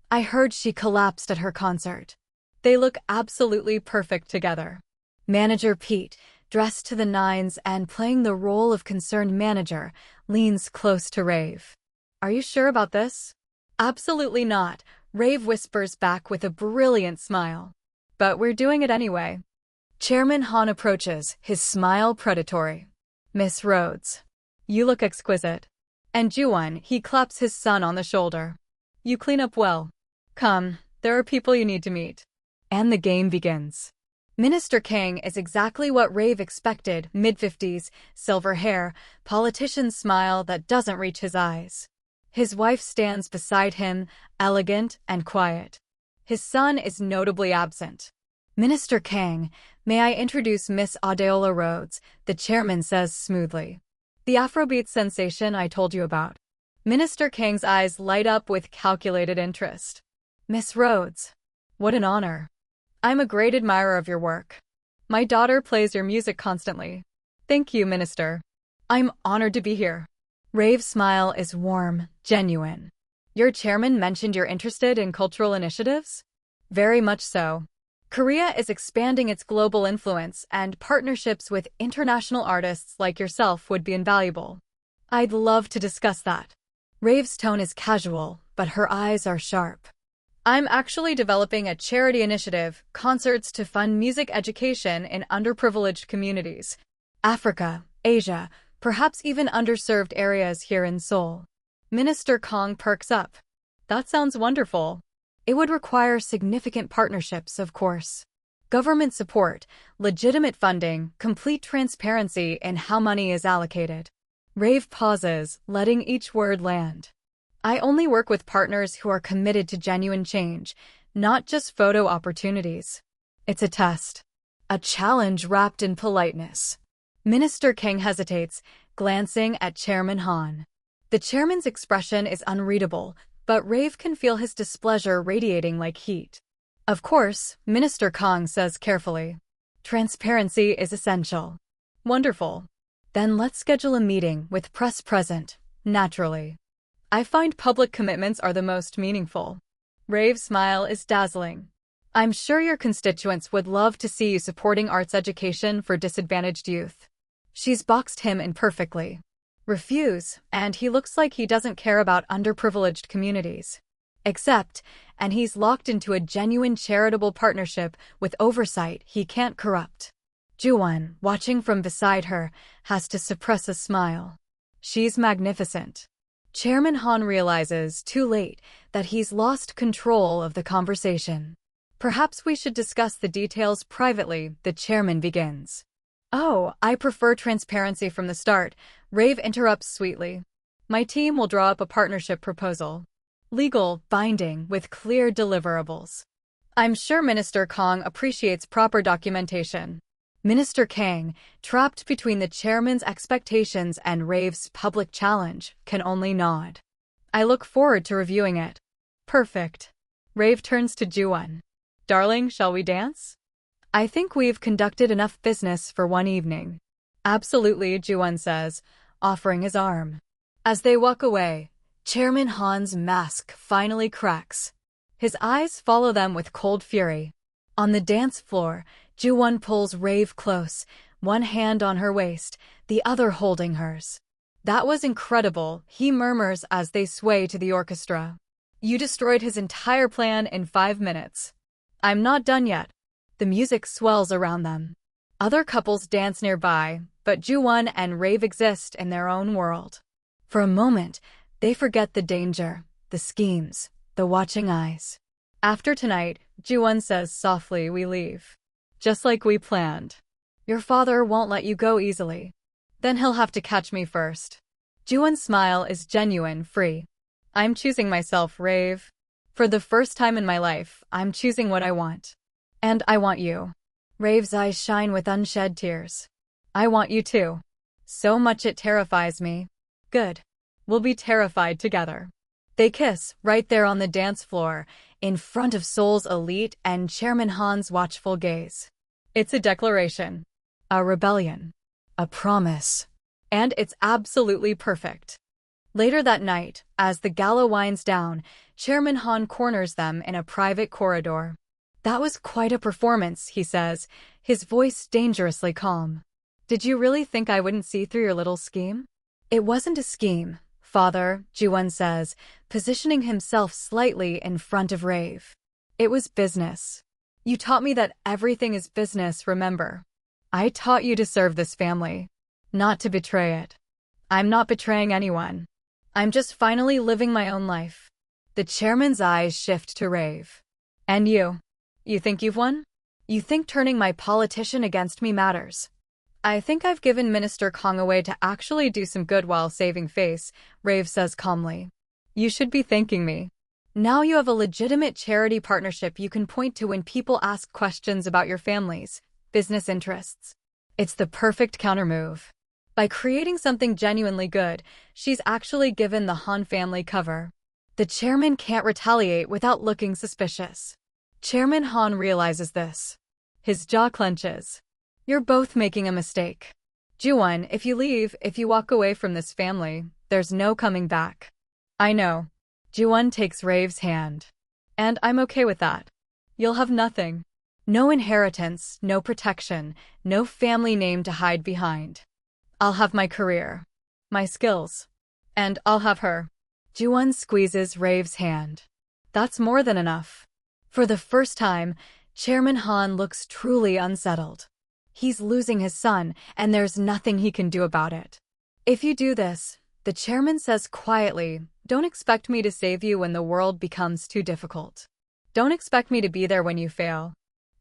I heard she collapsed at her concert. They look absolutely perfect together. Manager Pete, dressed to the nines and playing the role of concerned manager, leans close to Rave. Are you sure about this? Absolutely not, Rave whispers back with a brilliant smile. But we're doing it anyway. Chairman Han approaches, his smile predatory. Miss Rhodes. You look exquisite. And Ju-won, he claps his son on the shoulder. You clean up well. Come, there are people you need to meet. And the game begins. Minister Kang is exactly what Rave expected, mid-50s, silver hair, politician smile that doesn't reach his eyes. His wife stands beside him, elegant and quiet. His son is notably absent. Minister Kang, may I introduce Miss Adeola Rhodes, the chairman says smoothly. The Afrobeats sensation I told you about. Minister Kang's eyes light up with calculated interest. Miss Rhodes. What an honor. I'm a great admirer of your work. My daughter plays your music constantly. Thank you, Minister. I'm honored to be here. Rave's smile is warm, genuine. Your chairman mentioned you're interested in cultural initiatives? Very much so. Korea is expanding its global influence, and partnerships with international artists like yourself would be invaluable. I'd love to discuss that. Rave's tone is casual, but her eyes are sharp. I'm actually developing a charity initiative, concerts to fund music education in underprivileged communities. Africa, Asia, perhaps even underserved areas here in Seoul. Minister Kong perks up. That sounds wonderful. It would require significant partnerships, of course. Government support, legitimate funding, complete transparency in how money is allocated. Rave pauses, letting each word land. I only work with partners who are committed to genuine change, not just photo opportunities. It's a test. A challenge wrapped in politeness. Minister King hesitates, glancing at Chairman Han. The chairman's expression is unreadable, but Rave can feel his displeasure radiating like heat. Of course, Minister Kong says carefully. Transparency is essential. Wonderful. Then let's schedule a meeting with press present, naturally. I find public commitments are the most meaningful. Rave's smile is dazzling. I'm sure your constituents would love to see you supporting arts education for disadvantaged youth. She's boxed him in perfectly. Refuse, and he looks like he doesn't care about underprivileged communities. Accept, and he's locked into a genuine charitable partnership with oversight he can't corrupt. Juwon, watching from beside her, has to suppress a smile. She's magnificent. Chairman Han realizes, too late, that he's lost control of the conversation. Perhaps we should discuss the details privately, the chairman begins. Oh, I prefer transparency from the start, Rave interrupts sweetly. My team will draw up a partnership proposal. Legal, binding, with clear deliverables. I'm sure Minister Kong appreciates proper documentation. Minister Kang, trapped between the chairman's expectations and Rave's public challenge, can only nod. I look forward to reviewing it. Perfect. Rave turns to Juwon. Darling, shall we dance? I think we've conducted enough business for one evening. Absolutely, Juwon says, offering his arm. As they walk away, Chairman Han's mask finally cracks. His eyes follow them with cold fury. On the dance floor, Juwon pulls Rave close, one hand on her waist, the other holding hers. That was incredible, he murmurs as they sway to the orchestra. You destroyed his entire plan in 5 minutes. I'm not done yet. The music swells around them. Other couples dance nearby, but Juwon and Rave exist in their own world. For a moment, they forget the danger, the schemes, the watching eyes. After tonight, Juwon says softly, we leave. Just like we planned. Your father won't let you go easily. Then he'll have to catch me first. Juwon's smile is genuine, free. I'm choosing myself, Rave. For the first time in my life, I'm choosing what I want. And I want you. Rave's eyes shine with unshed tears. I want you too. So much it terrifies me. Good. We'll be terrified together. They kiss, right there on the dance floor, in front of Seoul's elite and Chairman Han's watchful gaze. It's a declaration. A rebellion. A promise. And it's absolutely perfect. Later that night, as the gala winds down, Chairman Han corners them in a private corridor. That was quite a performance, he says, his voice dangerously calm. Did you really think I wouldn't see through your little scheme? It wasn't a scheme, Father, Juwon says, positioning himself slightly in front of Rave. It was business. You taught me that everything is business, remember? I taught you to serve this family, not to betray it. I'm not betraying anyone. I'm just finally living my own life. The chairman's eyes shift to Rave. And you? You think you've won? You think turning my politician against me matters? I think I've given Minister Kong a way to actually do some good while saving face, Rave says calmly. You should be thanking me. Now you have a legitimate charity partnership you can point to when people ask questions about your family's business interests. It's the perfect countermove. By creating something genuinely good, she's actually given the Han family cover. The chairman can't retaliate without looking suspicious. Chairman Han realizes this. His jaw clenches. You're both making a mistake. Juwon, if you leave, if you walk away from this family, there's no coming back. I know. Jiwon takes Rave's hand. And I'm okay with that. You'll have nothing. No inheritance, no protection, no family name to hide behind. I'll have my career, my skills, and I'll have her. Jiwon squeezes Rave's hand. That's more than enough. For the first time, Chairman Han looks truly unsettled. He's losing his son, and there's nothing he can do about it. If you do this, the chairman says quietly, don't expect me to save you when the world becomes too difficult. Don't expect me to be there when you fail.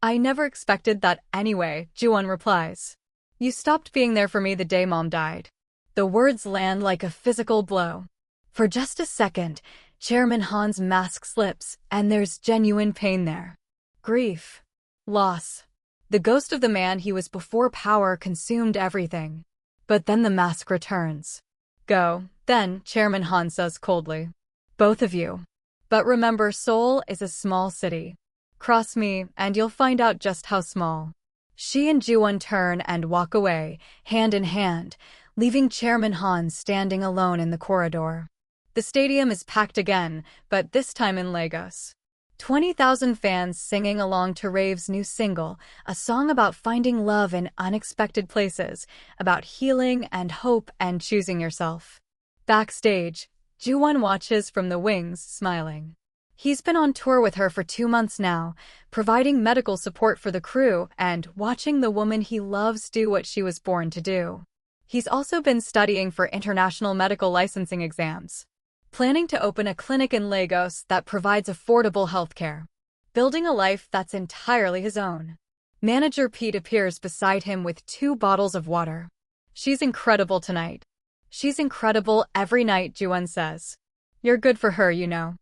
I never expected that anyway, Jiwon replies. You stopped being there for me the day Mom died. The words land like a physical blow. For just a second, Chairman Han's mask slips, and there's genuine pain there. Grief. Loss. The ghost of the man he was before power consumed everything. But then the mask returns. Go, then, Chairman Han says coldly. Both of you. But remember, Seoul is a small city. Cross me, and you'll find out just how small. She and Jiwon turn and walk away, hand in hand, leaving Chairman Han standing alone in the corridor. The stadium is packed again, but this time in Lagos. 20,000 fans singing along to Rave's new single, a song about finding love in unexpected places, about healing and hope and choosing yourself. Backstage, Jiwon watches from the wings, smiling. He's been on tour with her for 2 months now, providing medical support for the crew and watching the woman he loves do what she was born to do. He's also been studying for international medical licensing exams, planning to open a clinic in Lagos that provides affordable healthcare, building a life that's entirely his own. Manager Pete appears beside him with 2 bottles of water. She's incredible tonight. She's incredible every night, Jiwon says. You're good for her, you know.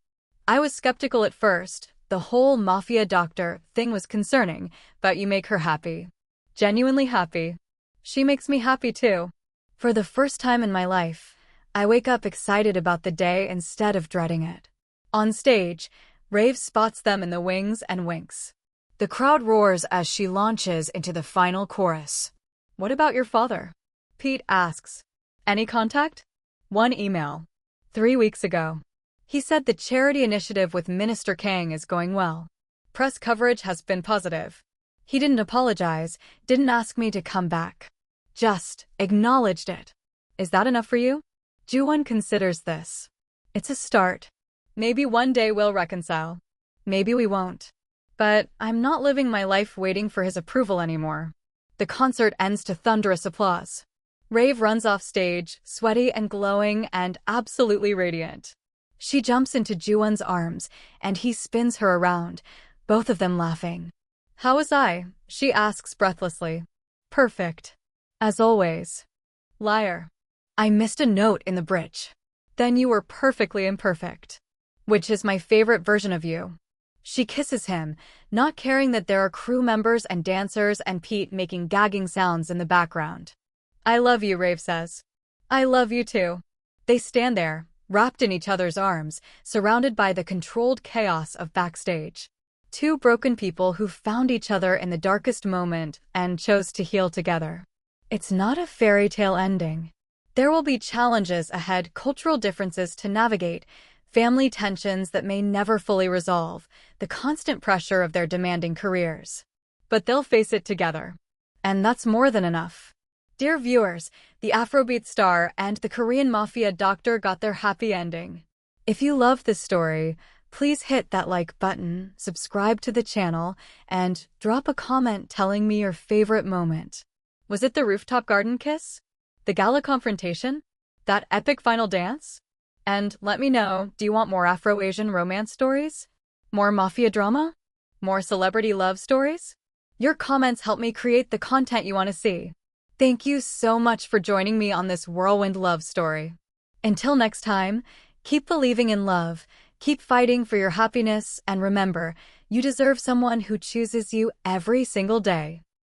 I was skeptical at first. The whole Mafia Doctor thing was concerning, but you make her happy. Genuinely happy. She makes me happy too. For the first time in my life, I wake up excited about the day instead of dreading it. On stage, Rave spots them in the wings and winks. The crowd roars as she launches into the final chorus. What about your father? Pete asks. Any contact? 1 email. 3 weeks ago. He said the charity initiative with Minister Kang is going well. Press coverage has been positive. He didn't apologize, didn't ask me to come back. Just acknowledged it. Is that enough for you? Jiwon considers this. It's a start. Maybe one day we'll reconcile. Maybe we won't. But I'm not living my life waiting for his approval anymore. The concert ends to thunderous applause. Rave runs off stage, sweaty and glowing and absolutely radiant. She jumps into Jiwon's arms, and he spins her around, both of them laughing. How was I? She asks breathlessly. Perfect. As always. Liar. I missed a note in the bridge. Then you were perfectly imperfect. Which is my favorite version of you. She kisses him, not caring that there are crew members and dancers and Pete making gagging sounds in the background. I love you, Rave says. I love you too. They stand there, wrapped in each other's arms, surrounded by the controlled chaos of backstage. 2 broken people who found each other in the darkest moment and chose to heal together. It's not a fairy tale ending. There will be challenges ahead, cultural differences to navigate, family tensions that may never fully resolve, the constant pressure of their demanding careers. But they'll face it together. And that's more than enough. Dear viewers, the Afrobeats Star and the Korean Mafia Doctor got their happy ending. If you love this story, please hit that like button, subscribe to the channel, and drop a comment telling me your favorite moment. Was it the rooftop garden kiss? The gala confrontation? That epic final dance? And let me know, do you want more Afro-Asian romance stories? More mafia drama? More celebrity love stories? Your comments help me create the content you want to see. Thank you so much for joining me on this whirlwind love story. Until next time, keep believing in love, keep fighting for your happiness, and remember, you deserve someone who chooses you every single day.